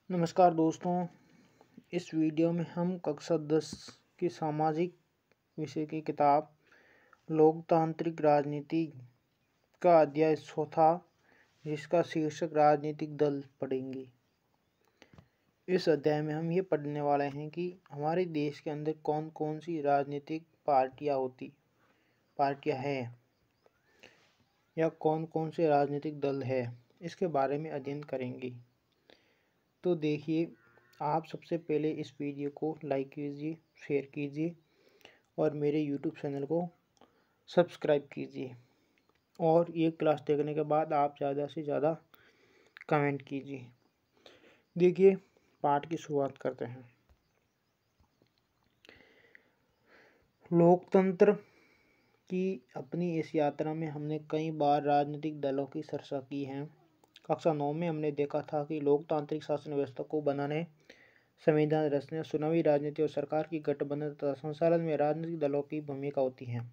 नमस्कार दोस्तों। इस वीडियो में हम कक्षा 10 की सामाजिक विषय की किताब लोकतांत्रिक राजनीति का अध्याय चौथा, जिसका शीर्षक राजनीतिक दल, पढ़ेंगे। इस अध्याय में हम ये पढ़ने वाले हैं कि हमारे देश के अंदर कौन कौन सी राजनीतिक पार्टियां हैं या कौन कौन से राजनीतिक दल है, इसके बारे में अध्ययन करेंगे। तो देखिए, आप सबसे पहले इस वीडियो को लाइक कीजिए, शेयर कीजिए और मेरे यूट्यूब चैनल को सब्सक्राइब कीजिए। और ये क्लास देखने के बाद आप ज़्यादा से ज़्यादा कमेंट कीजिए। देखिए, पाठ की शुरुआत करते हैं। लोकतंत्र की अपनी इस यात्रा में हमने कई बार राजनीतिक दलों की चर्चा की है। कक्षा 9 में हमने देखा था कि लोकतांत्रिक शासन व्यवस्था को बनाने, संविधान रचने, चुनावी राजनीति और सरकार की गठबंधन तथा संचालन में राजनीतिक दलों की भूमिका होती है।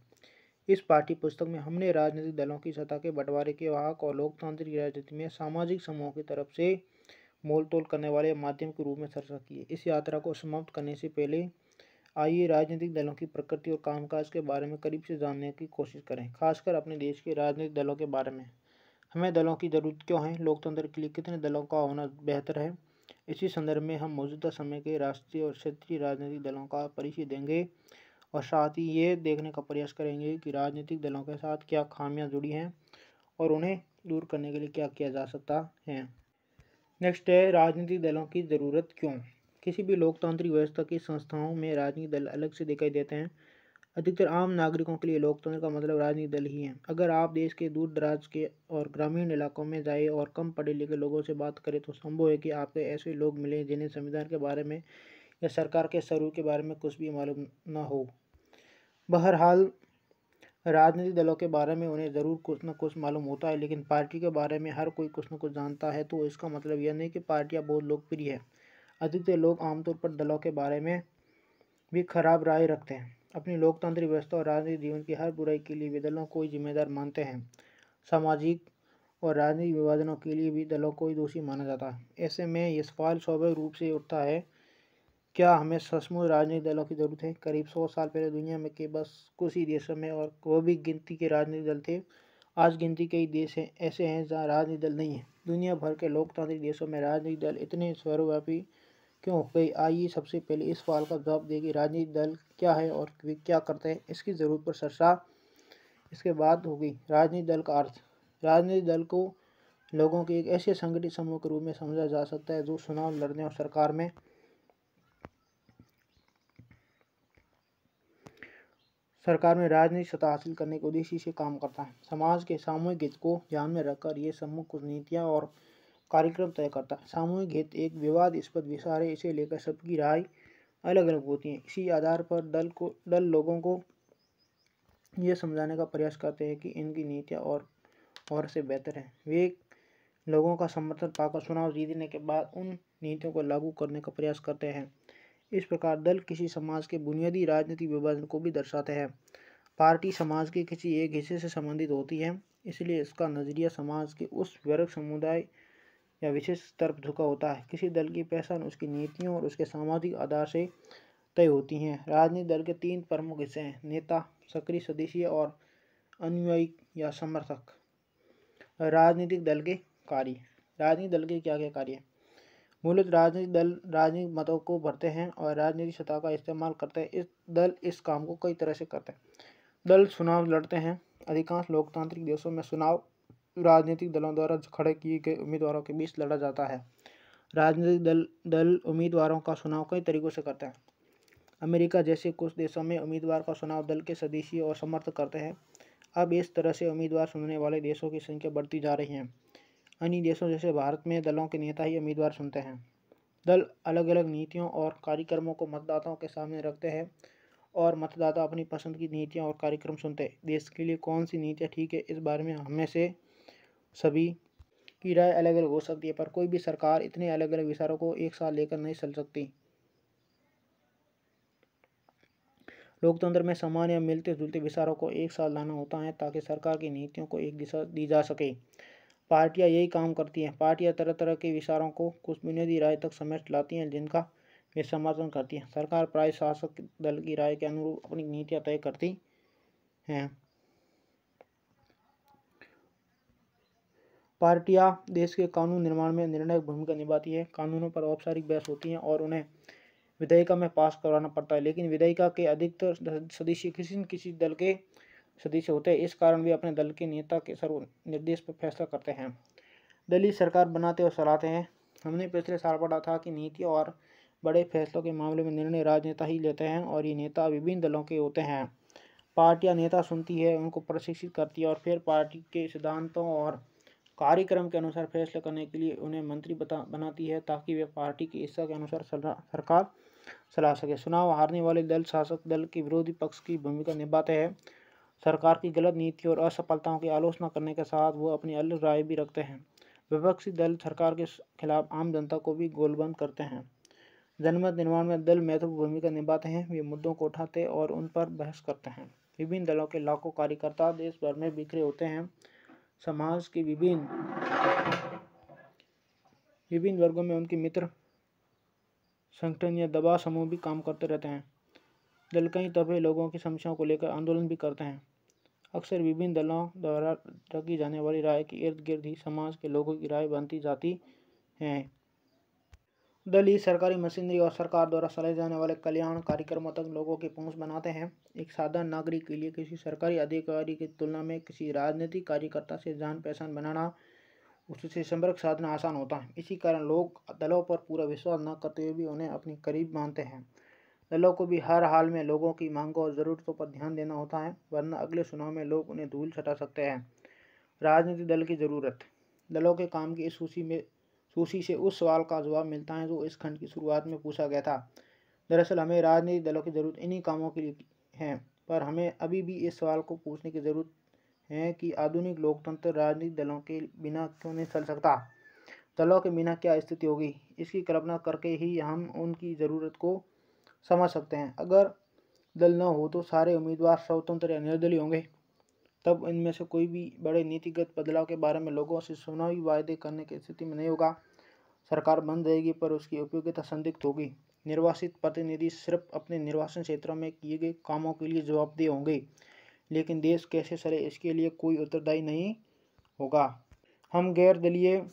इस पाठ्य पुस्तक में हमने राजनीतिक दलों की सत्ता के बंटवारे के वाहक और लोकतांत्रिक राजनीति में सामाजिक समूहों की तरफ से मोल तोल करने वाले माध्यम के रूप में चर्चा की है। इस यात्रा को समाप्त करने से पहले आइए राजनीतिक दलों की प्रकृति और कामकाज के बारे में करीब से जानने की कोशिश करें, खासकर अपने देश के राजनीतिक दलों के बारे में। हमें दलों की जरूरत क्यों है? लोकतंत्र के लिए कितने दलों का होना बेहतर है? इसी संदर्भ में हम मौजूदा समय के राष्ट्रीय और क्षेत्रीय राजनीतिक दलों का परिचय देंगे और साथ ही ये देखने का प्रयास करेंगे कि राजनीतिक दलों के साथ क्या खामियां जुड़ी हैं और उन्हें दूर करने के लिए क्या किया जा सकता है। नेक्स्ट है, राजनीतिक दलों की ज़रूरत क्यों? किसी भी लोकतांत्रिक व्यवस्था की संस्थाओं में राजनीतिक दल अलग से दिखाई देते हैं। अधिकतर आम नागरिकों के लिए लोकतंत्र का मतलब राजनीतिक दल ही है। अगर आप देश के दूर दराज के और ग्रामीण इलाकों में जाए और कम पढ़े लिखे लोगों से बात करें तो संभव है कि आपको ऐसे लोग मिलें जिन्हें संविधान के बारे में या सरकार के स्वरूप के बारे में कुछ भी मालूम न हो। बहरहाल, राजनीतिक दलों के बारे में उन्हें ज़रूर कुछ न कुछ मालूम होता है, लेकिन पार्टी के बारे में हर कोई कुछ न कुछ जानता है, तो इसका मतलब यह नहीं कि पार्टियां बहुत लोकप्रिय है। अधिकतर लोग आमतौर पर दलों के बारे में भी खराब राय रखते हैं। अपनी लोकतांत्रिक व्यवस्था और राजनीतिक जीवन की हर बुराई के लिए वे दलों को ही जिम्मेदार मानते हैं। सामाजिक और राजनीतिक विभाजनों के लिए भी दलों को ही दोषी माना जाता है। ऐसे में यह सवाल स्वाभाविक रूप से उठता है, क्या हमें सचमुच राजनीतिक दलों की जरूरत है? करीब 100 साल पहले दुनिया में के बस कुछ ही देशों में, और वो भी गिनती के राजनीतिक दल थे। आज गिनती कई देश हैं ऐसे हैं जहाँ राजनीतिक दल नहीं है। दुनिया भर के लोकतांत्रिक देशों में राजनीतिक दल इतने सर्वव्यापी क्यों हो गए? आइए सबसे पहले इस सवाल का जवाब दें कि राजनीतिक दल क्या है और वे क्या करते हैं। इसकी ज़रूरत पर चर्चा इसके बाद होगी। राजनीतिक दल का अर्थ। राजनीतिक दल को लोगों के एक ऐसे संगठित समूह के रूप में समझा जा सकता है जो चुनाव लड़ने और सरकार में राजनीतिक सत्ता हासिल करने के उद्देश्य से काम करता है। समाज के सामूहिक हित को ध्यान में रखकर ये समूह कुछ नीतियाँ और कार्यक्रम तय करता है। सामूहिक हित एक विवादास्पद विषय है, इसे लेकर सबकी राय अलग अलग होती है। इसी आधार पर दल लोगों को ये समझाने का प्रयास करते हैं कि इनकी नीतियाँ और से बेहतर हैं। वे लोगों का समर्थन पाकर चुनाव जीतने के बाद उन नीतियों को लागू करने का प्रयास करते हैं। इस प्रकार दल किसी समाज के बुनियादी राजनीतिक विभाजन को भी दर्शाते हैं। पार्टी समाज के किसी एक हिस्से से संबंधित होती है, इसलिए इसका नज़रिया समाज के उस वर्ग, समुदाय या विशेष तरफ झुका होता है। किसी दल की पहचान उसकी नीतियों और उसके सामाजिक आधार से तय होती हैं। राजनीतिक दल के 3 प्रमुख हिस्से हैं: नेता, सक्रिय सदस्य और अनुयायी या समर्थक। राजनीतिक दल के कार्य। राजनीतिक दल के क्या क्या कार्य हैं? मूलतः राजनीतिक दल राजनीतिक मतों को भरते हैं और राजनीतिक सत्ता का इस्तेमाल करते हैं। इस काम को कई तरह से करते हैं। दल चुनाव लड़ते हैं। अधिकांश लोकतांत्रिक देशों में चुनाव राजनीतिक दलों द्वारा खड़े किए गए उम्मीदवारों के बीच लड़ा जाता है। राजनीतिक दल उम्मीदवारों का चुनाव कई तरीकों से करते हैं। अमेरिका जैसे कुछ देशों में उम्मीदवार का चुनाव दल के सदस्य और समर्थक करते हैं। अब इस तरह से उम्मीदवार चुनने वाले देशों की संख्या बढ़ती जा रही है। अन्य देशों जैसे भारत में दलों के नेता ही उम्मीदवार चुनते हैं। दल अलग अलग नीतियों और कार्यक्रमों को मतदाताओं के सामने रखते हैं और मतदाता अपनी पसंद की नीतियां और कार्यक्रम चुनते हैं। देश के लिए कौन सी नीतियां ठीक है, इस बारे में हमें से सभी की राय अलग अलग हो सकती है, पर कोई भी सरकार इतने अलग अलग विचारों को एक साथ लेकर नहीं चल सकती। लोकतंत्र में समान या मिलते जुलते विचारों को एक साथ लाना होता है ताकि सरकार की नीतियों को एक दिशा दी जा सके। पार्टियां यही काम करती हैं। पार्टियां तरह तरह के विचारों को कुछ बुनियादी राय तक समेट लाती हैं जिनका वे समर्थन करती हैं। सरकार प्राय शासक दल की राय के अनुरूप अपनी नीतियां तय करती हैं। पार्टियां देश के कानून निर्माण में निर्णायक भूमिका निभाती है। कानूनों पर औपचारिक बहस होती है और उन्हें विधेयिका में पास करवाना पड़ता है, लेकिन विधेयिका के अधिकतर सदस्य किसी न किसी दल के सदस्य होते हैं। इस कारण वे अपने दल के नेता के सर्व निर्देश पर फैसला करते हैं। दलीय सरकार बनाते और चलाते हैं। हमने पिछले साल पढ़ा था कि नीति और बड़े फैसलों के मामले में निर्णय राजनेता ही लेते हैं और ये नेता विभिन्न दलों के होते हैं। पार्टियां नेता सुनती है, उनको प्रशिक्षित करती है और फिर पार्टी के सिद्धांतों और कार्यक्रम के अनुसार फैसले करने के लिए उन्हें मंत्री बनाती है ताकि वे पार्टी की इच्छा के अनुसार सरकार चला सके। चुनाव हारने वाले दल शासक दल के विरोधी पक्ष की भूमिका निभाते हैं। सरकार की गलत नीति और असफलताओं की आलोचना करने के साथ वो अपनी अलग राय भी रखते हैं। विपक्षी दल सरकार के खिलाफ आम जनता को भी गोलबंद करते हैं। जनमत निर्माण में दल महत्वपूर्ण भूमिका निभाते हैं। वे मुद्दों को उठाते और उन पर बहस करते हैं। विभिन्न दलों के लाखों कार्यकर्ता देश भर में बिखरे होते हैं। समाज के विभिन्न वर्गों में उनके मित्र संगठन या दबाव समूह भी काम करते रहते हैं। दल कई दफे लोगों की समस्याओं को लेकर आंदोलन भी करते हैं। अक्सर विभिन्न दलों द्वारा रखी जाने वाली राय के इर्द गिर्द ही समाज के लोगों की राय बनती जाती है। दल ही सरकारी मशीनरी और सरकार द्वारा चलाए जाने वाले कल्याण कार्यक्रमों तक लोगों की पहुंच बनाते हैं। एक साधारण नागरिक के लिए किसी सरकारी अधिकारी की तुलना में किसी राजनीतिक कार्यकर्ता से जान पहचान बनाना, उससे संपर्क साधना आसान होता है। इसी कारण लोग दलों पर पूरा विश्वास न करते हुए भी उन्हें अपने करीब मानते हैं। दलों को भी हर हाल में लोगों की मांगों और ज़रूरतों पर ध्यान देना होता है, वरना अगले चुनाव में लोग उन्हें धूल चटा सकते हैं। राजनीतिक दल की ज़रूरत। दलों के काम की इस सूची से उस सवाल का जवाब मिलता है जो इस खंड की शुरुआत में पूछा गया था। दरअसल हमें राजनीतिक दलों की ज़रूरत इन्हीं कामों के लिए है, पर हमें अभी भी इस सवाल को पूछने की ज़रूरत है कि आधुनिक लोकतंत्र राजनीतिक दलों के बिना क्यों नहीं चल सकता। दलों के बिना क्या स्थिति होगी, इसकी कल्पना करके ही हम उनकी ज़रूरत को समझ सकते हैं। अगर दल न हो तो सारे उम्मीदवार स्वतंत्र या निर्दलीय होंगे, तब इनमें से कोई भी बड़े नीतिगत बदलाव के बारे में लोगों से चुनावी वायदे करने की स्थिति में नहीं होगा। सरकार बन जाएगी पर उसकी उपयोगिता संदिग्ध होगी। निर्वाचित प्रतिनिधि सिर्फ अपने निर्वाचन क्षेत्रों में किए गए कामों के लिए जवाबदेह होंगे, लेकिन देश कैसे चले इसके लिए कोई उत्तरदायी नहीं होगा। हम गैर दलीय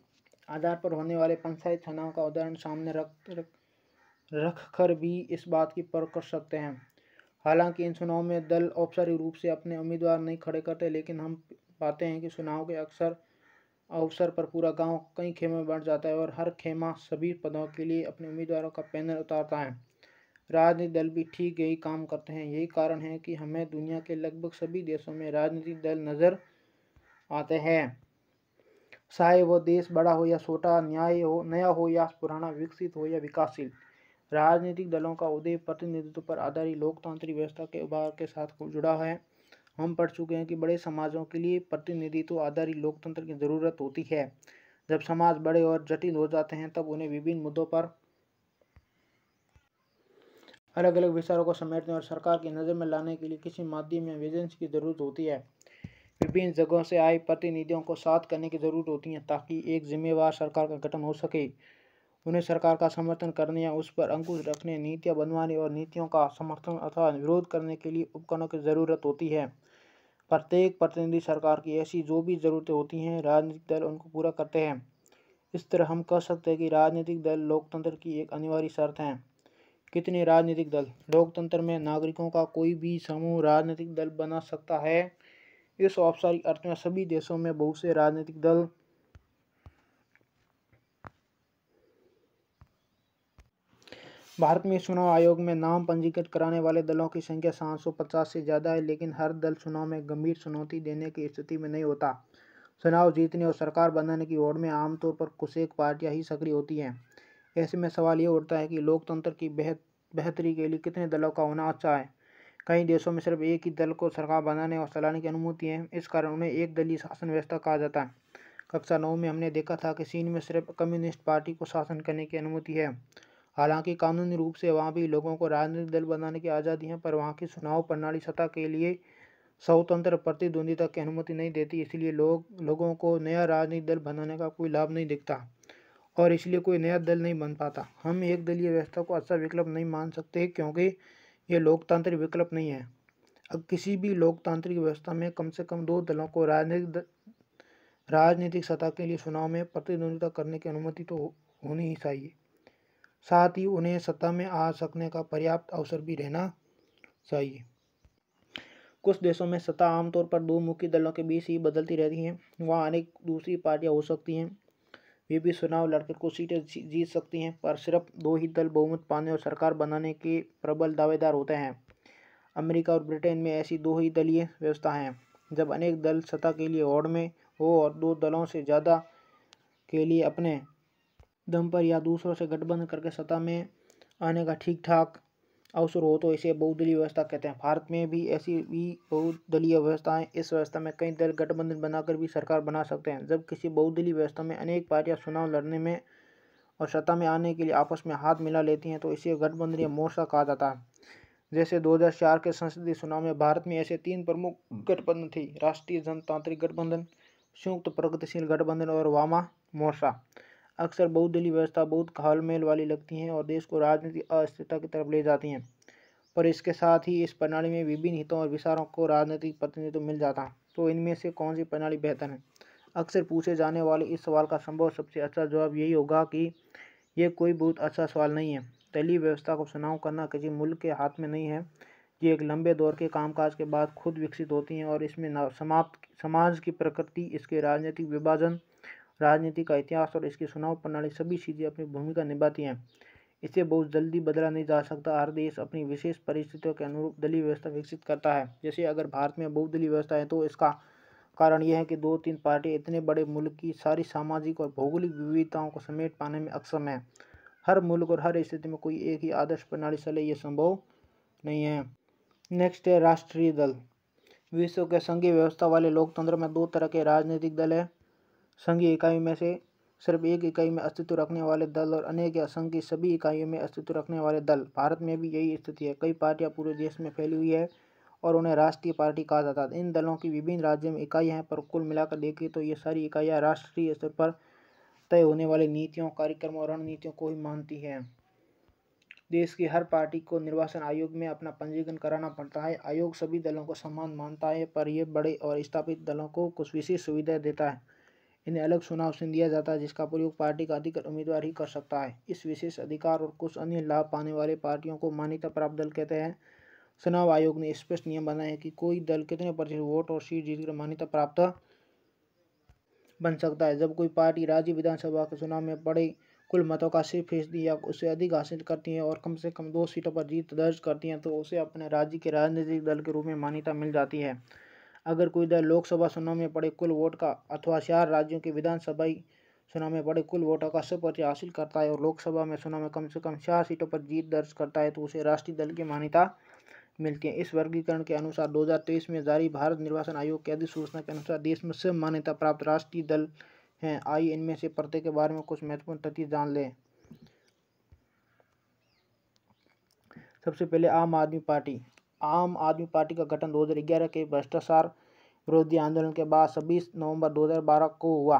आधार पर होने वाले पंचायत चुनाव का उदाहरण सामने रख कर भी इस बात की परख कर सकते हैं। हालांकि इन चुनाव में दल औपचारिक रूप से अपने उम्मीदवार नहीं खड़े करते, लेकिन हम पाते हैं कि चुनाव के अवसर पर पूरा गांव कई खेमे में बढ़ जाता है और हर खेमा सभी पदों के लिए अपने उम्मीदवारों का पैनल उतारता है। राजनीतिक दल भी ठीक यही काम करते हैं। यही कारण है कि हमें दुनिया के लगभग सभी देशों में राजनीतिक दल नज़र आते हैं, चाहे वो देश बड़ा हो या छोटा, नया हो या पुराना, विकसित हो या विकासशील। राजनीतिक दलों का उदय प्रतिनिधित्व पर आधारित लोकतांत्रिक व्यवस्था के उभार के साथ जुड़ा है। हम पढ़ चुके हैं कि बड़े समाजों के लिए प्रतिनिधित्व आधारित लोकतंत्र की ज़रूरत होती है। जब समाज बड़े और जटिल हो जाते हैं तब उन्हें विभिन्न मुद्दों पर अलग अलग विचारों को समेटने और सरकार की नज़र में लाने के लिए किसी माध्यम या एजेंसी की ज़रूरत होती है। विभिन्न जगहों से आए प्रतिनिधियों को साथ करने की ज़रूरत होती है ताकि एक जिम्मेवार सरकार का गठन हो सके। उन्हें सरकार का समर्थन करने या उस पर अंकुश रखने, नीतियाँ बनवाने और नीतियों का समर्थन अथवा विरोध करने के लिए उपकरणों की ज़रूरत होती है। प्रत्येक प्रतिनिधि सरकार की ऐसी जो भी ज़रूरतें होती हैं, राजनीतिक दल उनको पूरा करते हैं। इस तरह हम कह सकते हैं कि राजनीतिक दल लोकतंत्र की एक अनिवार्य शर्त हैं। कितने राजनीतिक दल? लोकतंत्र में नागरिकों का कोई भी समूह राजनीतिक दल बना सकता है। इस औपचारिक अर्थ में सभी देशों में बहुत से राजनीतिक दल भारत में चुनाव आयोग में नाम पंजीकृत कराने वाले दलों की संख्या 750 से ज़्यादा है, लेकिन हर दल चुनाव में गंभीर चुनौती देने की स्थिति में नहीं होता। चुनाव जीतने और सरकार बनाने की होड़ में आमतौर पर कुछ एक पार्टियां ही सक्रिय होती हैं। ऐसे में सवाल ये उठता है कि लोकतंत्र की बेहतरी के लिए कितने दलों का होना अच्छा है। कई देशों में सिर्फ एक ही दल को सरकार बनाने और चलाने की अनुमति है। इस कारण उन्हें एक दलीय शासन व्यवस्था कहा जाता है। कक्षा 9 में हमने देखा था कि चीन में सिर्फ कम्युनिस्ट पार्टी को शासन करने की अनुमति है। हालांकि कानूनी रूप से वहाँ भी लोगों को राजनीतिक दल बनाने की आज़ादी है, पर वहाँ की चुनाव प्रणाली सत्ता के लिए स्वतंत्र प्रतिद्वंदिता की अनुमति नहीं देती, इसलिए लोगों को नया राजनीतिक दल बनाने का कोई लाभ नहीं दिखता और इसलिए कोई नया दल नहीं बन पाता। हम एक दलीय व्यवस्था को अच्छा विकल्प नहीं मान सकते क्योंकि ये लोकतांत्रिक विकल्प नहीं है। अब किसी भी लोकतांत्रिक व्यवस्था में कम से कम 2 दलों को राजनीतिक सत्ता के लिए चुनाव में प्रतिद्वंदिता करने की अनुमति तो होनी ही चाहिए। साथ ही उन्हें सत्ता में आ सकने का पर्याप्त अवसर भी रहना चाहिए। कुछ देशों में सत्ता आमतौर पर 2 मुख्य दलों के बीच ही बदलती रहती है। वहाँ अनेक दूसरी पार्टियां हो सकती हैं, वे भी चुनाव लड़कर कुछ सीटें जीत सकती हैं, पर सिर्फ 2 ही दल बहुमत पाने और सरकार बनाने के प्रबल दावेदार होते हैं। अमेरिका और ब्रिटेन में ऐसी 2 ही दलीय व्यवस्था है। जब अनेक दल सत्ता के लिए होड़ में हो और 2 दलों से ज़्यादा के लिए अपने दम पर या दूसरों से गठबंधन करके सत्ता में आने का ठीक ठाक अवसर हो तो इसे बहुदलीय व्यवस्था कहते हैं। भारत में भी ऐसी भी बहुदलीय व्यवस्था है। इस व्यवस्था में कई दल गठबंधन बनाकर भी सरकार बना सकते हैं। जब किसी बहुदलीय व्यवस्था में अनेक पार्टियां चुनाव लड़ने में और सत्ता में आने के लिए आपस में हाथ मिला लेती हैं तो इसे गठबंधन या मोर्चा कहा जाता है। जैसे 2004 के संसदीय चुनाव में भारत में ऐसे 3 प्रमुख गठबंधन थे: राष्ट्रीय जनतांत्रिक गठबंधन, संयुक्त प्रगतिशील गठबंधन और वामा मोर्चा। अक्सर बहुदलीय व्यवस्था बहुत घालमेल वाली लगती हैं और देश को राजनीतिक अस्थिरता की तरफ ले जाती हैं, पर इसके साथ ही इस प्रणाली में विभिन्न हितों और विचारों को राजनीतिक प्रतिनिधित्व मिल जाता है। तो इनमें से कौन सी प्रणाली बेहतर है? अक्सर पूछे जाने वाले इस सवाल का संभव सबसे अच्छा जवाब यही होगा कि ये कोई बहुत अच्छा सवाल नहीं है। दलीय व्यवस्था को चुनाव करना किसी मुल्क के हाथ में नहीं है। ये एक लंबे दौर के कामकाज के बाद खुद विकसित होती हैं और इसमें समाज की प्रकृति, इसके राजनीतिक विभाजन, राजनीति का इतिहास और इसकी चुनाव प्रणाली सभी चीज़ें अपनी भूमिका निभाती हैं। इसे बहुत जल्दी बदला नहीं जा सकता। हर देश अपनी विशेष परिस्थितियों के अनुरूप दलीय व्यवस्था विकसित करता है। जैसे अगर भारत में बहुदलीय व्यवस्था है तो इसका कारण यह है कि 2-3 पार्टियां इतने बड़े मुल्क की सारी सामाजिक और भौगोलिक विविधताओं को समेट पाने में अक्षम है। हर मुल्क और हर स्थिति में कोई एक ही आदर्श प्रणाली चले, ये संभव नहीं है। नेक्स्ट है राष्ट्रीय दल। विश्व के संघीय व्यवस्था वाले लोकतंत्र में 2 तरह के राजनीतिक दल है: संघीय इकाई में से सिर्फ एक इकाई में अस्तित्व रखने वाले दल और अनेक या संघ की सभी इकाइयों में अस्तित्व रखने वाले दल। भारत में भी यही स्थिति है। कई पार्टियां पूरे देश में फैली हुई है और उन्हें राष्ट्रीय पार्टी कहा जाता है। इन दलों की विभिन्न राज्यों में इकाइयां हैं, पर कुल मिलाकर देखें तो ये सारी इकाइयां राष्ट्रीय स्तर पर तय होने वाली नीतियों, कार्यक्रमों और रणनीतियों को ही मानती हैं। देश की हर पार्टी को निर्वाचन आयोग में अपना पंजीकरण कराना पड़ता है। आयोग सभी दलों को समान मानता है, पर यह बड़े और स्थापित दलों को कुछ विशेष सुविधाएं देता है। इन्हें अलग चुनाव चिन्ह दिया जाता है जिसका प्रयोग पार्टी का अधिकृत उम्मीदवार ही कर सकता है। इस विशेष अधिकार और कुछ अन्य लाभ पाने वाले पार्टियों को मान्यता प्राप्त दल कहते हैं। चुनाव आयोग ने स्पष्ट नियम बनाए हैं कि कोई दल कितने प्रतिशत वोट और सीट जीतकर मान्यता प्राप्त बन सकता है। जब कोई पार्टी राज्य विधानसभा के चुनाव में पड़े कुल मतों का 60% या उससे अधिक हासिल करती है और कम से कम 2 सीटों पर जीत दर्ज करती हैं तो उसे अपने राज्य के राजनीतिक दल के रूप में मान्यता मिल जाती है। अगर कोई दल लोकसभा चुनाव में पड़े कुल वोट का अथवा 4 राज्यों के विधानसभाई चुनाव में पड़े कुल वोटों का 100% हासिल करता है और लोकसभा में चुनाव में कम से कम 4 सीटों पर जीत दर्ज करता है तो उसे राष्ट्रीय दल की मान्यता मिलती है। इस वर्गीकरण के अनुसार 2023 में जारी भारत निर्वाचन आयोग की अधिसूचना के अनुसार देश में सब मान्यता प्राप्त राष्ट्रीय दल हैं। आइए इनमें से प्रत्येक के बारे में कुछ महत्वपूर्ण तथ्य जान लें। सबसे पहले आम आदमी पार्टी। आम आदमी पार्टी का गठन 2011 के भ्रष्टाचार विरोधी आंदोलन के बाद 26 नवंबर 2012 को हुआ।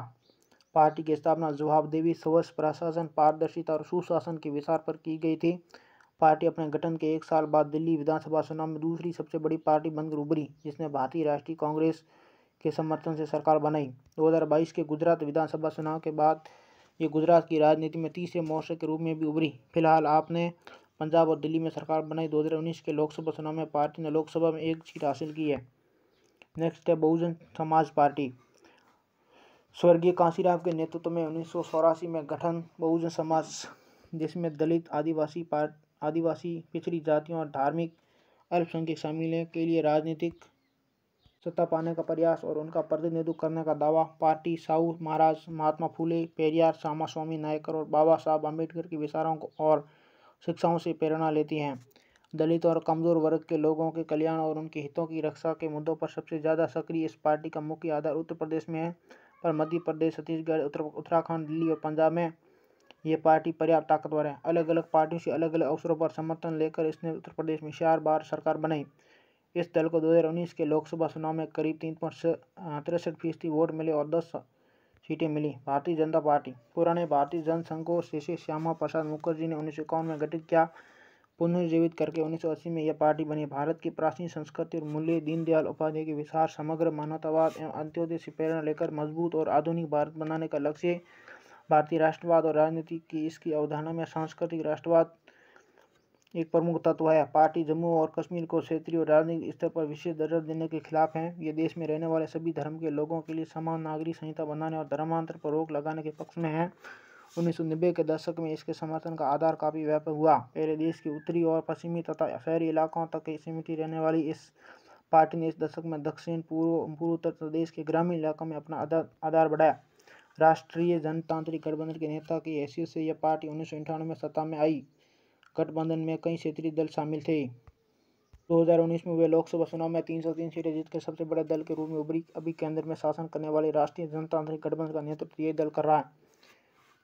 पार्टी की स्थापना जवाबदेही, स्वच्छ प्रशासन, पारदर्शिता और सुशासन के विचार पर की गई थी। पार्टी अपने गठन के 1 साल बाद दिल्ली विधानसभा चुनाव में दूसरी सबसे बड़ी पार्टी बनकर उभरी, जिसने भारतीय राष्ट्रीय कांग्रेस के समर्थन से सरकार बनाई। 2022 के गुजरात विधानसभा चुनाव के बाद ये गुजरात की राजनीति में तीसरे मोर्चे के रूप में भी उभरी। फिलहाल आपने पंजाब और दिल्ली में सरकार बनाई। 2019 के लोकसभा चुनाव में पार्टी ने लोकसभा में 1 सीट हासिल की है। नेक्स्ट है बहुजन समाज पार्टी। स्वर्गीय कांशीराम के नेतृत्व में 1984 में गठन बहुजन समाज, जिसमें दलित, आदिवासी, पिछड़ी जातियों और धार्मिक अल्पसंख्यक शामिल हैं, के लिए राजनीतिक सत्ता पाने का प्रयास और उनका प्रतिनिधित्व करने का दावा। पार्टी साहू महाराज, महात्मा फूले, पेरियार, रामास्वामी नायकर और बाबा साहब अम्बेडकर के विचारों और शिक्षाओं से प्रेरणा लेती हैं। दलित और कमजोर वर्ग के लोगों के कल्याण और उनके हितों की रक्षा के मुद्दों पर सबसे ज़्यादा सक्रिय इस पार्टी का मुख्य आधार उत्तर प्रदेश में है, पर मध्य प्रदेश, छत्तीसगढ़, उत्तराखंड, दिल्ली और पंजाब में ये पार्टी पर्याप्त ताकतवर है। अलग अलग पार्टियों से अलग अलग अवसरों पर समर्थन लेकर इसने उत्तर प्रदेश में 4 बार सरकार बनाई। इस दल को 2019 के लोकसभा चुनाव में करीब 3.63% वोट मिले और 10 सीटें मिली। भारतीय जनता पार्टी पुराने भारतीय जनसंघ को श्री श्यामा प्रसाद मुखर्जी ने 1951 में गठित किया। पुनर्जीवित करके 1980 में यह पार्टी बनी। भारत की प्राचीन संस्कृति और मूल्य, दीनदयाल उपाध्याय के विचार, समग्र मानवतावाद एवं अंत्योदय से प्रेरणा लेकर मजबूत और आधुनिक भारत बनाने का लक्ष्य। भारतीय राष्ट्रवाद और राजनीति की इसकी अवधारणा में सांस्कृतिक राष्ट्रवाद एक प्रमुख तत्व है। पार्टी जम्मू और कश्मीर को क्षेत्रीय और राजनीतिक स्तर पर विशेष दर्जा देने के खिलाफ है। ये देश में रहने वाले सभी धर्म के लोगों के लिए समान नागरिक संहिता बनाने और धर्मांतर पर रोक लगाने के पक्ष में है। 1990 के दशक में इसके समर्थन का आधार काफी व्यापक हुआ। पहले देश के उत्तरी और पश्चिमी तथा शहरी इलाकों तक सीमित रहने वाली इस पार्टी ने इस दशक में दक्षिण पूर्व उत्तर प्रदेश के ग्रामीण इलाकों में अपना आधार बढ़ाया। राष्ट्रीय जनतांत्रिक गठबंधन के नेता की हैसियत से यह पार्टी 1998 में सत्ता में आई। गठबंधन में कई क्षेत्रीय दल शामिल थे। 2019 में हुए लोकसभा चुनाव में 303 सीटें जीतकर सबसे बड़े दल के रूप में उभरी। अभी केंद्र में शासन करने वाले राष्ट्रीय जनतांत्रिक गठबंधन का नेतृत्व ये दल कर रहा है।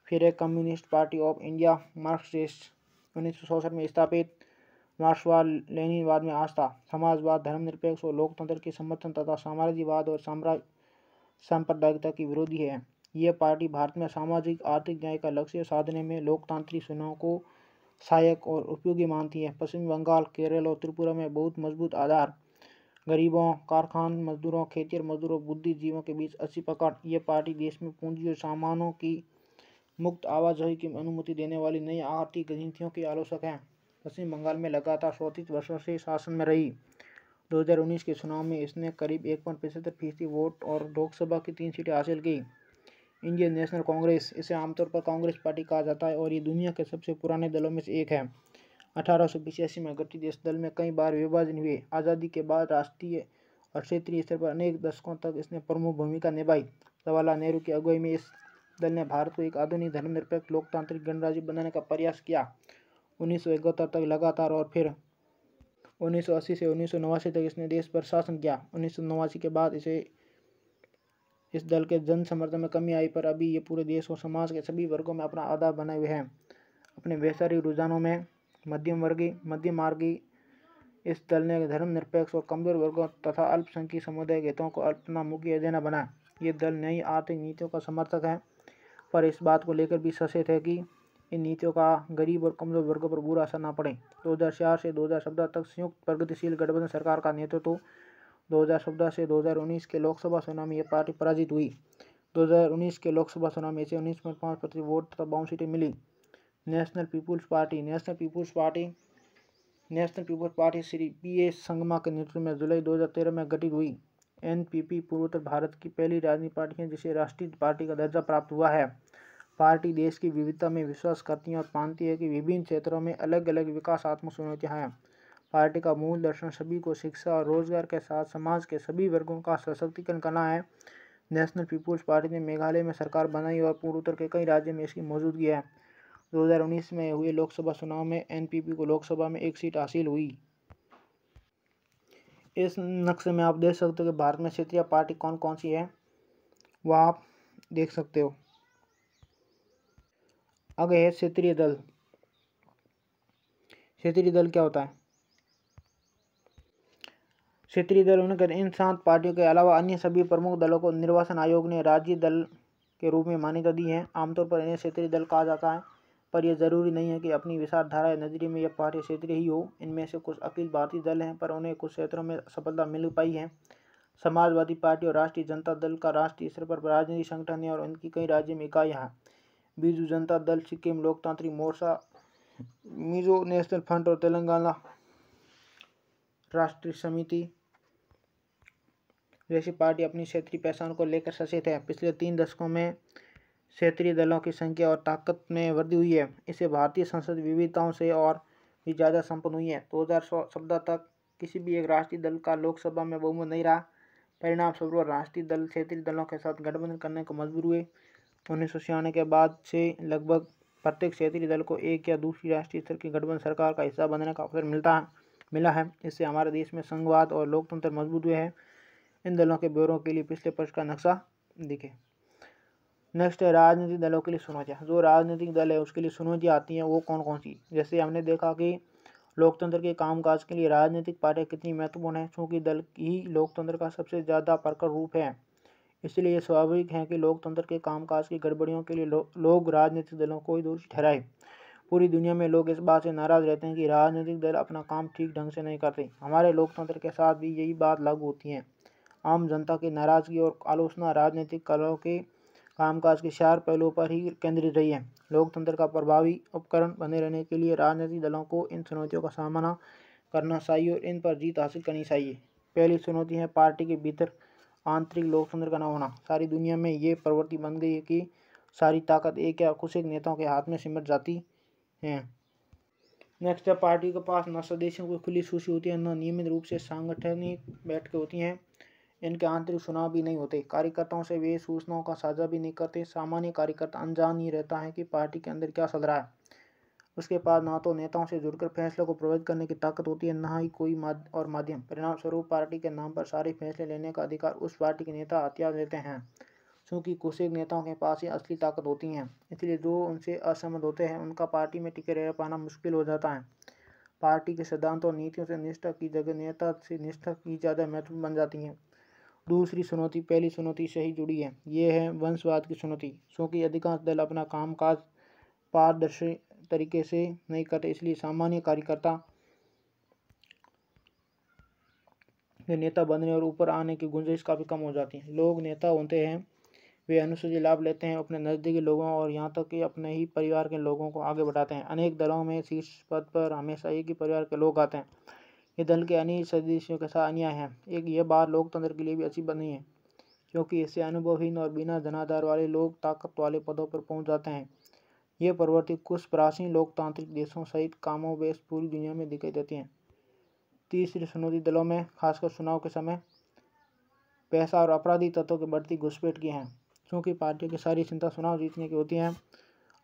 फिर एक communist party of India Marxist 1964 में स्थापित। मार्क्सवाद लेनिनवाद में आस्था, समाजवाद, धर्मनिरपेक्ष और लोकतंत्र के समर्थन तथा साम्राज्यवाद और सांप्रदायिकता की विरोधी है। यह पार्टी भारत में सामाजिक आर्थिक न्याय का लक्ष्य साधने में लोकतांत्रिक चुनाव को सहायक और उपयोगी मानती है। पश्चिम बंगाल, केरल और त्रिपुरा में बहुत मजबूत आधार। गरीबों, कारखान मजदूरों, खेतिहर मजदूरों, बुद्धिजीवियों के बीच अच्छी पकड़। यह पार्टी देश में पूंजी और सामानों की मुक्त आवाजाही की अनुमति देने वाली नई आर्थिक नीतियों की आलोचक है। पश्चिम बंगाल में लगातार 34 वर्षों से शासन में रही। 2019 के चुनाव में इसने करीब 1.75% वोट और लोकसभा की 3 सीटें हासिल की। इंडियन नेशनल कांग्रेस, इसे आमतौर पर कांग्रेस पार्टी कहा जाता है और ये दुनिया के सबसे पुराने दलों में से एक है। 1885 में गठित इस दल में कई बार विभाजन हुए। आज़ादी के बाद राष्ट्रीय और क्षेत्रीय स्तर पर अनेक दशकों तक इसने प्रमुख भूमिका निभाई। जवाहरलाल नेहरू की अगुवाई में इस दल ने भारत को एक आधुनिक धर्मनिरपेक्ष लोकतांत्रिक गणराज्य बनाने का प्रयास किया। 1971 तक लगातार और फिर 1980 से 1989 तक इसने देश पर शासन किया। 1989 के बाद इस दल के जन समर्थन में कमी आई, पर अभी ये पूरे देश और समाज के सभी वर्गों में अपना आधार बनाए हुए हैं। अपने वैचारिक रुझानों में मध्यम मार्गी इस दल ने धर्मनिरपेक्ष और कमजोर वर्गों तथा अल्पसंख्यक समुदाय के हितों को अपना मुख्य एजेंडा बनाया। ये दल नई आर्थिक नीतियों का समर्थक है, पर इस बात को लेकर भी सचेत है कि इन नीतियों का गरीब और कमजोर वर्गों पर बुरा असर न पड़े। 2004 से 2014 तक संयुक्त प्रगतिशील गठबंधन सरकार का नेतृत्व। 2014 से 2019 के लोकसभा चुनाव में यह पार्टी पराजित हुई। 2019 के लोकसभा चुनाव में इसे 19.5% वोट तथा 52 सीटें मिली। National peoples party Shri PS Sangma के नेतृत्व में जुलाई 2013 में गठित हुई। NPP पूर्वोत्तर भारत की पहली राजनीतिक पार्टी है जिसे राष्ट्रीय पार्टी का दर्जा प्राप्त हुआ है। पार्टी देश की विविधता में विश्वास करती है और मानती है कि विभिन्न क्षेत्रों में अलग अलग विकासात्मक चुनौतियां हैं। पार्टी का मूल दर्शन सभी को शिक्षा और रोजगार के साथ समाज के सभी वर्गों का सशक्तिकरण करना है। नेशनल पीपुल्स पार्टी ने मेघालय में सरकार बनाई और पूर्वोत्तर के कई राज्यों में इसकी मौजूदगी है। 2019 में हुए लोकसभा चुनाव में NPP को लोकसभा में 1 सीट हासिल हुई। इस नक्शे में आप देख सकते हो कि भारत में क्षेत्रीय पार्टी कौन कौन सी है, वह आप देख सकते हो। आगे है क्षेत्रीय दल। क्षेत्रीय दल क्या होता है? क्षेत्रीय दल उन्हें कहते हैं। इन 7 पार्टियों के अलावा अन्य सभी प्रमुख दलों को निर्वाचन आयोग ने राज्य दल के रूप में मान्यता दी है। आमतौर पर इन्हें क्षेत्रीय दल कहा जाता है, पर यह जरूरी नहीं है कि अपनी विचारधारा या नजरिए में यह पार्टी क्षेत्रीय ही हो। इनमें से कुछ अखिल भारतीय दल हैं, पर उन्हें कुछ क्षेत्रों में सफलता मिल पाई है। समाजवादी पार्टी और राष्ट्रीय जनता दल का राष्ट्रीय स्तर पर राजनीतिक संगठन है और उनकी कई राज्यों में इकाइयां हैं। बीजू जनता दल, सिक्किम लोकतांत्रिक मोर्चा, मिजो नेशनल फ्रंट और तेलंगाना राष्ट्रीय समिति जैसी पार्टी अपनी क्षेत्रीय पहचान को लेकर सचेत है। पिछले 3 दशकों में क्षेत्रीय दलों की संख्या और ताकत में वृद्धि हुई है। इससे भारतीय संसद विविधताओं से और भी ज़्यादा संपन्न हुई है। 2014 तक किसी भी एक राष्ट्रीय दल का लोकसभा में बहुमत नहीं रहा। परिणाम स्वरूप राष्ट्रीय दल क्षेत्रीय दलों के साथ गठबंधन करने को मजबूर हुए। 1996 के बाद से लगभग प्रत्येक क्षेत्रीय दल को एक या दूसरी राष्ट्रीय स्तर की गठबंधन सरकार का हिस्सा बनने का अवसर मिला है। इससे हमारे देश में संघवाद और लोकतंत्र मजबूत हुए हैं। इन दलों के ब्यौरों के लिए पिछले पृष्ठ का नक्शा देखें। नेक्स्ट है राजनीतिक दलों के लिए चुनौतियाँ। जो राजनीतिक दल है उसके लिए चुनौतियाँ आती हैं वो कौन कौन सी? जैसे हमने देखा कि लोकतंत्र के कामकाज के लिए राजनीतिक पार्टियां कितनी महत्वपूर्ण है, चूँकि दल ही लोकतंत्र का सबसे ज़्यादा प्रखर रूप है। इसलिए ये स्वाभाविक है कि लोकतंत्र के कामकाज की गड़बड़ियों के लिए लोग राजनीतिक दलों को ही दोषी ठहराए। पूरी दुनिया में लोग इस बात से नाराज़ रहते हैं कि राजनीतिक दल अपना काम ठीक ढंग से नहीं करते। हमारे लोकतंत्र के साथ भी यही बात लागू होती है। आम जनता की नाराज़गी और आलोचना राजनीतिक दलों के कामकाज के 4 पहलुओं पर ही केंद्रित रही है। लोकतंत्र का प्रभावी उपकरण बने रहने के लिए राजनीतिक दलों को इन चुनौतियों का सामना करना चाहिए और इन पर जीत हासिल करनी चाहिए। पहली चुनौती है पार्टी के भीतर आंतरिक लोकतंत्र का न होना। सारी दुनिया में ये प्रवृत्ति बन गई है कि सारी ताकत एक या कुछ एक नेताओं के हाथ में सिमट जाती है। नेक्स्ट है, पार्टी के पास न सदस्यों की खुली सूची होती है, न नियमित रूप से सांगठनिक बैठकें होती हैं। इनके आंतरिक चुनाव भी नहीं होते। कार्यकर्ताओं से वे सूचनाओं का साझा भी नहीं करते। सामान्य कार्यकर्ता अनजान ही रहता है कि पार्टी के अंदर क्या चल रहा है। उसके पास ना तो नेताओं से जुड़कर फैसलों को प्रभावित करने की ताकत होती है, न ही कोई माध्यम। परिणाम स्वरूप पार्टी के नाम पर सारे फैसले लेने का अधिकार उस पार्टी के नेता हथियार लेते हैं। चूँकि कुछ एक नेताओं के पास ही असली ताकत होती है, इसलिए जो उनसे असहमत होते हैं उनका पार्टी में टिके रह पाना मुश्किल हो जाता है। पार्टी के सिद्धांतों और नीतियों से निष्ठा की जगह नेता से निष्ठा की ज़्यादा महत्वपूर्ण बन जाती है। दूसरी चुनौती पहली चुनौती से ही जुड़ी है। ये है वंशवाद की चुनौती। क्योंकि अधिकांश दल अपना कामकाज पारदर्शी तरीके से नहीं करते, इसलिए सामान्य कार्यकर्ता के नेता बनने और ऊपर आने की गुंजाइश काफ़ी कम हो जाती है। लोग नेता होते हैं, वे अनुचित लाभ लेते हैं, अपने नज़दीकी लोगों और यहाँ तक कि अपने ही परिवार के लोगों को आगे बढ़ाते हैं। अनेक दलों में शीर्ष पद पर हमेशा एक ही परिवार के लोग आते हैं। ये दल के अन्य सदस्यों के साथ अन्याय है। एक ये बात लोकतंत्र के लिए भी अच्छी बनी है, क्योंकि इससे अनुभवहीन और बिना जनाधार वाले लोग ताकत वाले पदों पर पहुंच जाते हैं। ये प्रवृत्ति कुछ प्राचीन लोकतांत्रिक देशों सहित कामोबेश पूरी दुनिया में दिखाई देती है। तीसरी चुनौती दलों में, खासकर चुनाव के समय, पैसा और आपराधिक तत्वों की बढ़ती घुसपैठ की है। क्योंकि पार्टियों की सारी चिंता चुनाव जीतने की होती है,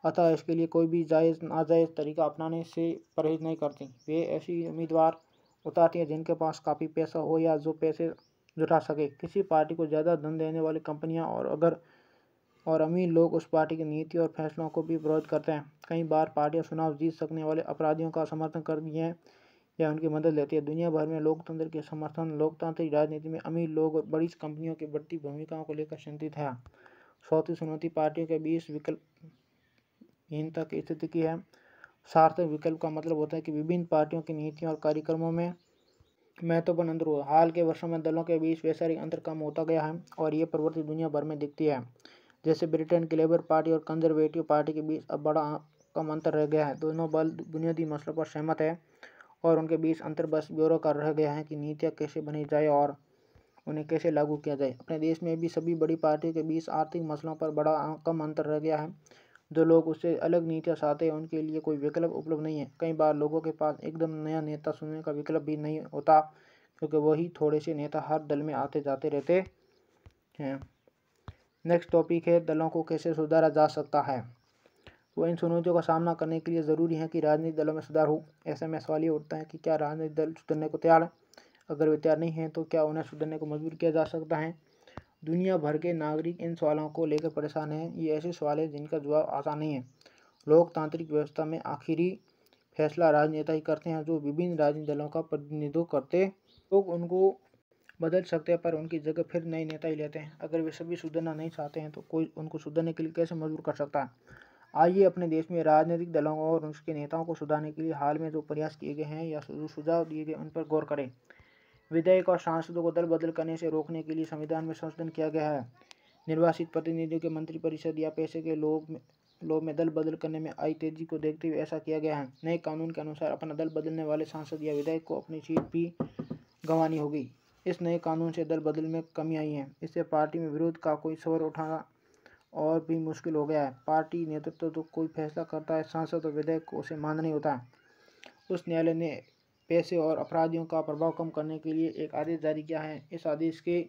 अतः इसके लिए कोई भी जायज़ नाजायज़ तरीका अपनाने से परहेज नहीं करती। वे ऐसी उम्मीदवार उतारती हैं जिनके पास काफ़ी पैसा हो या जो पैसे जुटा सके। किसी पार्टी को ज़्यादा धन देने वाली कंपनियां और अमीर लोग उस पार्टी की नीति और फैसलों को भी विरोध करते हैं। कई बार पार्टियां चुनाव जीत सकने वाले अपराधियों का समर्थन करती हैं या उनकी मदद लेती है। दुनिया भर में लोकतंत्र के समर्थन लोकतांत्रिक राजनीति में अमीर लोग और बड़ी कंपनियों की बढ़ती भूमिकाओं को लेकर चिंतित है। चौथी चुनौती पार्टियों के बीच विकल्पहीनता की स्थिति की है। सार्थक विकल्प का मतलब होता है कि विभिन्न पार्टियों की नीतियों और कार्यक्रमों में महत्वपूर्ण अंतर हुआ। हाल के वर्षों में दलों के बीच वैचारिक अंतर कम होता गया है और ये प्रवृत्ति दुनिया भर में दिखती है। जैसे ब्रिटेन की लेबर पार्टी और कंजर्वेटिव पार्टी के बीच अब बड़ा कम अंतर रह गया है। दोनों बल बुनियादी मसलों पर सहमत है और उनके बीच अंतर बस ब्यूरो का रह गया है कि नीतियाँ कैसे बनी जाए और उन्हें कैसे लागू किया जाए। अपने देश में भी सभी बड़ी पार्टियों के बीच आर्थिक मसलों पर बड़ा कम अंतर रह गया है। जो लोग उससे अलग नीतियाँ चाहते हैं उनके लिए कोई विकल्प उपलब्ध नहीं है। कई बार लोगों के पास एकदम नया नेता चुनने का विकल्प भी नहीं होता, क्योंकि वही थोड़े से नेता हर दल में आते जाते रहते हैं। नेक्स्ट टॉपिक है, दलों को कैसे सुधारा जा सकता है। तो इन चुनौतियों का सामना करने के लिए ज़रूरी है कि राजनीतिक दलों में सुधार हो। ऐसे में सवाल ये उठता है कि क्या राजनीतिक दल सुधरने को तैयार है? अगर वे तैयार नहीं हैं तो क्या उन्हें सुधरने को मजबूर किया जा सकता है? दुनिया भर के नागरिक इन सवालों को लेकर परेशान हैं। ये ऐसे सवाल हैं जिनका जवाब आसान नहीं है। लोकतांत्रिक व्यवस्था में आखिरी फैसला राजनेता ही करते हैं, जो विभिन्न राजनीतिक दलों का प्रतिनिधित्व करते। लोग उनको बदल सकते हैं पर उनकी जगह फिर नए नेता ही लेते हैं। अगर वे सभी सुधरना नहीं चाहते हैं तो कोई उनको सुधरने के लिए कैसे मजबूर कर सकता है? आइए अपने देश में राजनीतिक दलों और उसके नेताओं को सुधारने के लिए हाल में जो प्रयास किए गए हैं या जो सुझाव दिए गए उन पर गौर करें। विधायक और सांसदों को दल बदल करने से रोकने के लिए संविधान में संशोधन किया गया है। निर्वाचित प्रतिनिधियों के मंत्रिपरिषद या पैसे के लोभ में दल बदल करने में आई तेजी को देखते हुए ऐसा किया गया है। नए कानून के अनुसार अपना दल बदलने वाले सांसद या विधायक को अपनी सीट भी गंवानी होगी। इस नए कानून से दल बदल में कमी आई है। इससे पार्टी में विरोध का कोई स्वर उठाना और भी मुश्किल हो गया है। पार्टी नेतृत्व तो कोई फैसला करता है, सांसद और विधायक को उसे मानना ही होता है। उच्च न्यायालय ने पैसे और अपराधियों का प्रभाव कम करने के लिए एक आदेश जारी किया है। इस आदेश के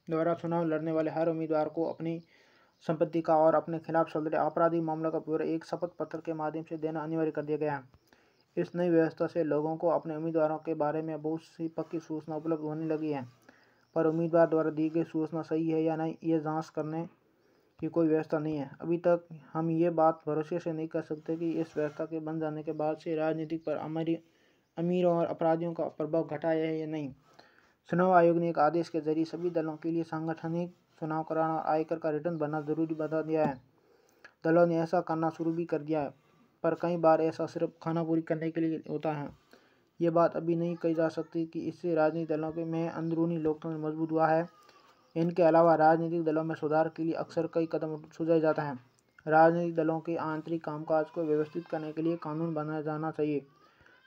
द्वारा चुनाव लड़ने वाले हर उम्मीदवार को अपनी संपत्ति का और अपने खिलाफ चल रहे आपराधिक मामलों का ब्यौरा एक शपथ पत्र के माध्यम से देना अनिवार्य कर दिया गया है। इस नई व्यवस्था से लोगों को अपने उम्मीदवारों के बारे में बहुत सी पक्की सूचना उपलब्ध होने लगी है, पर उम्मीदवार द्वारा दी गई सूचना सही है या नहीं, ये जांच करने की कोई व्यवस्था नहीं है। अभी तक हम ये बात भरोसे से नहीं कर सकते कि इस व्यवस्था के बन जाने के बाद से राजनीतिक पर अमीरों और अपराधियों का प्रभाव घटा है या नहीं। चुनाव आयोग ने एक आदेश के जरिए सभी दलों के लिए सांगठनिक चुनाव कराना और आयकर का रिटर्न भरना जरूरी बता दिया है। दलों ने ऐसा करना शुरू भी कर दिया है, पर कई बार ऐसा सिर्फ खानापूरी करने के लिए होता है। ये बात अभी नहीं कही जा सकती कि इससे राजनीतिक दलों के में अंदरूनी लोकतंत्र मजबूत हुआ है। इनके अलावा राजनीतिक दलों में सुधार के लिए अक्सर कई कदम सुझाए जाते हैं। राजनीतिक दलों के आंतरिक कामकाज को व्यवस्थित करने के लिए कानून बनाया जाना चाहिए।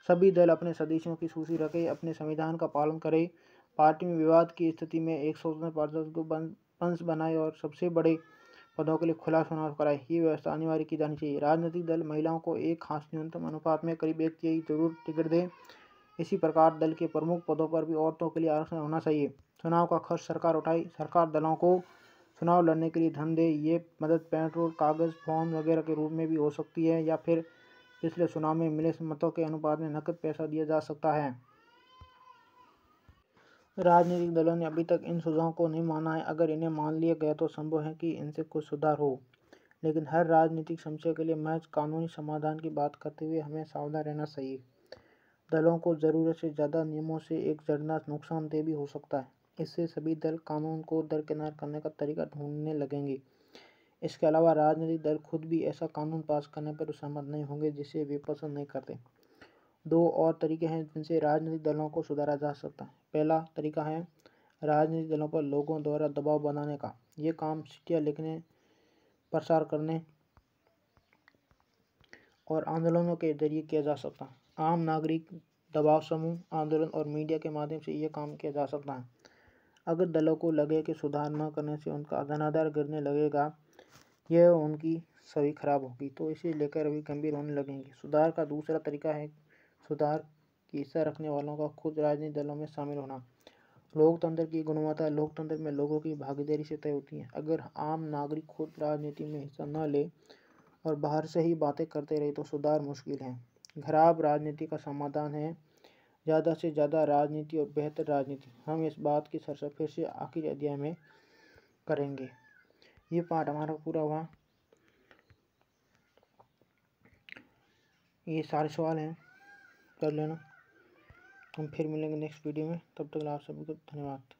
सभी दल अपने सदस्यों की सूची रखें, अपने संविधान का पालन करें, पार्टी में विवाद की स्थिति में एक स्वतंत्र पार्षद को पंच बनाए और सबसे बड़े पदों के लिए खुला चुनाव कराए। ये व्यवस्था अनिवार्य की जानी चाहिए। राजनीतिक दल महिलाओं को एक खास न्यूनतम अनुपात में करीब 1/3 जरूर टिकट दें। इसी प्रकार दल के प्रमुख पदों पर भी औरतों के लिए आरक्षण होना चाहिए। चुनाव का खर्च सरकार उठाए। सरकार दलों को चुनाव लड़ने के लिए धन दे। ये मदद पेट्रोल, कागज, फॉर्म वगैरह के रूप में भी हो सकती है, या फिर पिछले चुनाव में मिले मतों के अनुपात में नकद पैसा दिया जा सकता है। राजनीतिक दलों ने अभी तक इन सुझावों को नहीं माना है। अगर इन्हें मान लिया गया तो संभव है कि इनसे कुछ सुधार हो, लेकिन हर राजनीतिक समस्या के लिए महज कानूनी समाधान की बात करते हुए हमें सावधान रहना चाहिए। दलों को ज़रूरत से ज़्यादा नियमों से एक जड़ना नुकसानदेह भी हो सकता है। इससे सभी दल कानून को दरकिनार करने का तरीका ढूंढने लगेंगे। इसके अलावा राजनीतिक दल खुद भी ऐसा कानून पास करने पर सहमत नहीं होंगे जिसे वे पसंद नहीं करते। दो और तरीके हैं जिनसे राजनीतिक दलों को सुधारा जा सकता है। पहला तरीका है राजनीतिक दलों पर लोगों द्वारा दबाव बनाने का। ये काम चिट्ठियाँ लिखने, प्रसार करने और आंदोलनों के जरिए किया जा सकता है। आम नागरिक, दबाव समूह, आंदोलन और मीडिया के माध्यम से ये काम किया जा सकता है। अगर दलों को लगे कि सुधार न करने से उनका धनाधार गिरने लगेगा, यह उनकी छवि खराब होगी, तो इसे लेकर भी गंभीर होने लगेंगे। सुधार का दूसरा तरीका है सुधार की इच्छा रखने वालों का खुद राजनीतिक दलों में शामिल होना। लोकतंत्र की गुणवत्ता लोकतंत्र में लोगों की भागीदारी से तय होती है। अगर आम नागरिक खुद राजनीति में हिस्सा न ले और बाहर से ही बातें करते रहे तो सुधार मुश्किल है। खराब राजनीति का समाधान है ज़्यादा से ज़्यादा राजनीति और बेहतर राजनीति। हम इस बात की चर्चा फिर से आखिरी अध्याय में करेंगे। ये पाठ हमारा पूरा हुआ। ये सारे सवाल हैं, कर लेना। हम फिर मिलेंगे नेक्स्ट वीडियो में। तब तक आप सभी को धन्यवाद।